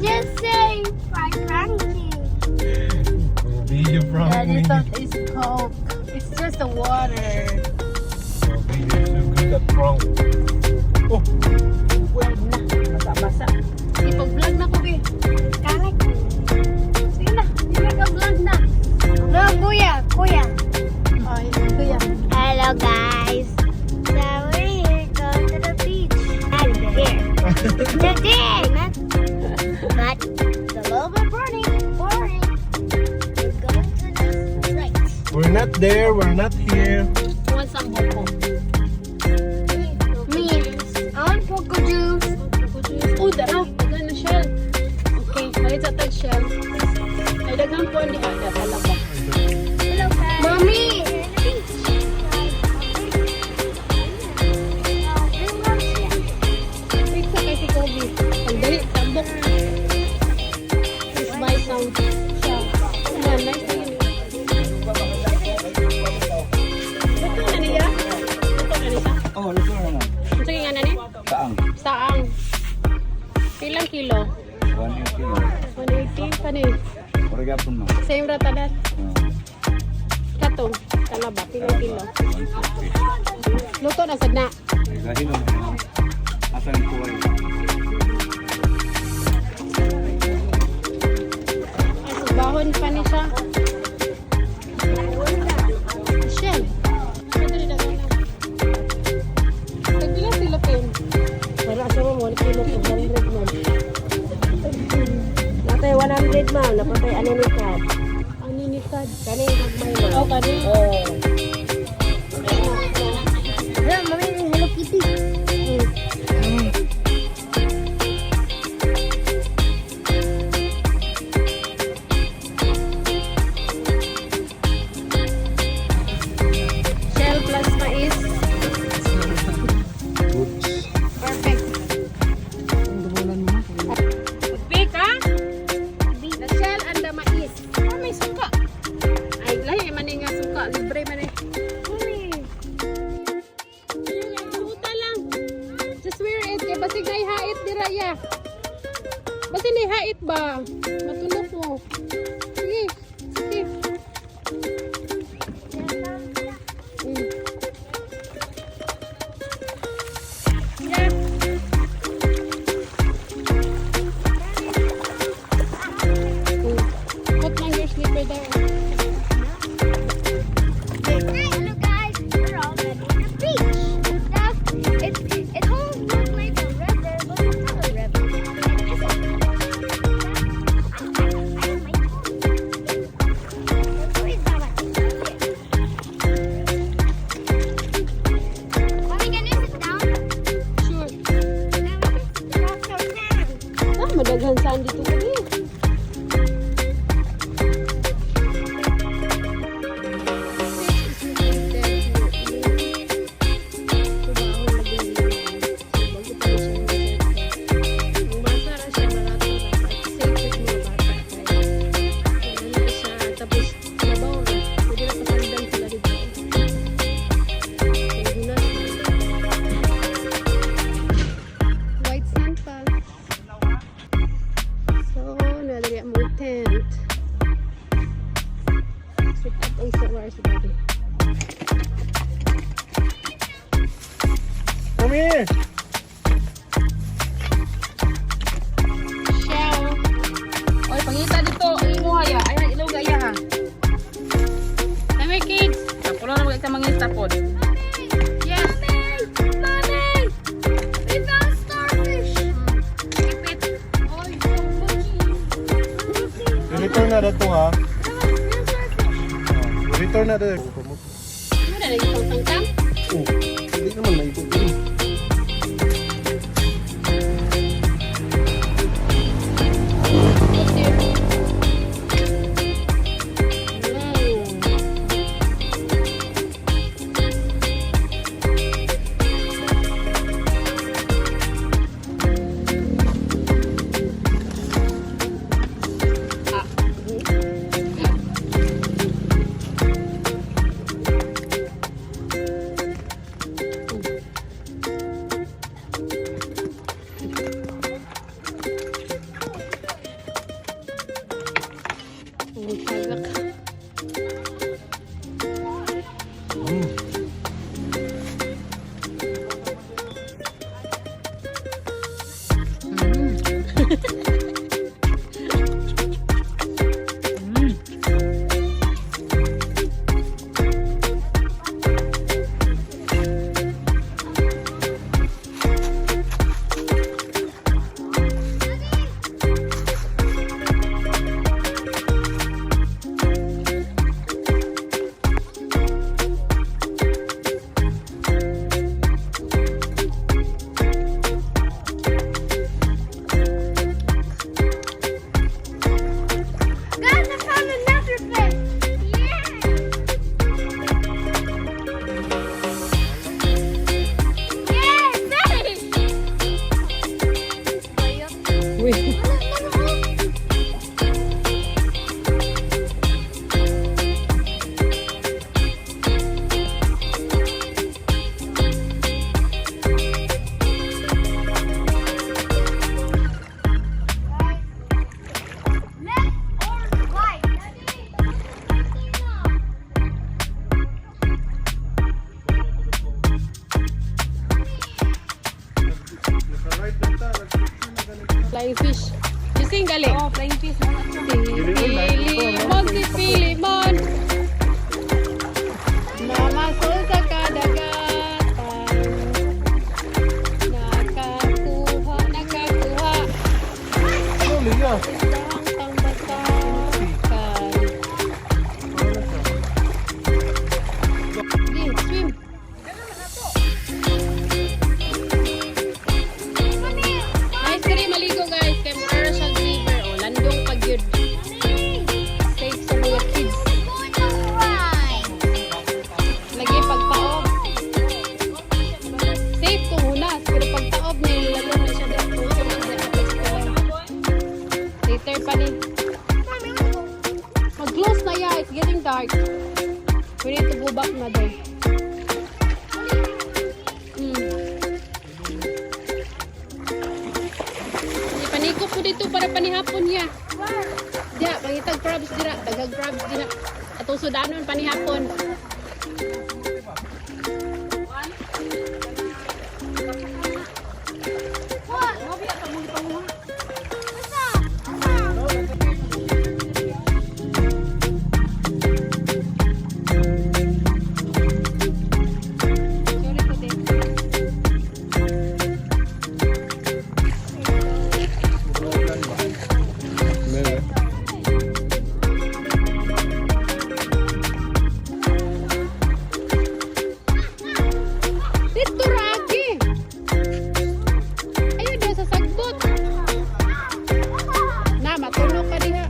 just say Frankie. Video from Daddy me. thought it's Coke. It's just the water. Video so good at prank. Oh, Wag na. Basa-basa. Ipag-vlog na ko, be. Kanak. Sige na. Hindi na ka-vlog na. No, kuya. Ay, kuya. Hello, guys. So we're here going to the beach. Not there. Today, not. But it's a little bit boring. We're going to the right. we're not there. We're not here. Want some boko. Me, I want Poco juice. Oh, dara. Dagan na shell. Okay, malit sa tag shell. Ay, dagan po hindi ada talaga. Hello, guys. Mommy. Wait sa kay si Kobe. Ang dali, tambok. Fish by sound. Siya. Ayan, nice na yun. Luto na niya? Luto na niya? Oh, luto na naman. Ang sige nga na niya? Saang? Saang. Pilang kilo? 180 na. 180 pa ni. Origapon mo. Same rata dat. Katong. Talaba. Pilang kilo? 150. Luto na sad na. Dahil mo. Asa yung kuway? Ay, subahon pa ni siya. Shell. Ito rin ako na. Tagbilang sila pen. Para sa mo, 1 kilo, 100 man. Natay 100 man, napatay aninikat. Ang ninikad. Kani, magmay man. Oh, kani. Oh. Hello, mommy, Hello Kitty. Shell plus mais. Perfect. Big, ha? The shell and the mais. Oh, may suka. Ay, lahi man nga suka. Libre man eh. Suta lang. Just wear it. Kaya basig na ihait di raya. Basig na ihait ba? Matulog mo. Sige. Sige. Mm. Yeah. Put lang your slipper there. Hello, guys. We're already at the beach. It almost looks like a river, but it's not a river. Mommy, can you sit down? Sure. Then we can walk around. Ah, madaghan saan dito kami. White sand pa. So, nadali ang mga tent. Sit up ang sawar sa babi. Come here. Shell. Oy, pangita dito. Imo haya. Ay, ilaw gaya ha. Ay, my kids. Kapulo na mga mangita po. Yes. Mommy! We found starfish! Keep it. Oy, so lucky. Return na dato ha. Return na dato. Ano na naging pangtangkang? Oh, hindi naman na ito. What's here? Guys, I found another fish. Yeah. Uy. Left or right? Flying fish. Gising gali. Oh, flying fish. Pilimon, si Pilimon. Namasol sa kadagatan. Nakakuha. Slowly, yeah. Isang pangbasakan. Sige, swim. Nice kari maligo guys. Kay Mara siya river. O, landong pag yun. Safe sa mga kids. Lagi pagtaob. Safe kung hunas. Pero pagtaob niya, lalo na siya dito. Later pa ni. Mag-close na ya. It's getting dark. We need to go back na doon. Ipanikop ko dito para panihapon niya. Diya, pangitag crabs dira. Tagag crabs dira. Atong sudanon panihapon. Sorry po din. Maybe. Dito ragi. Ayun daw sa sagbot. Na, matulog ka diha.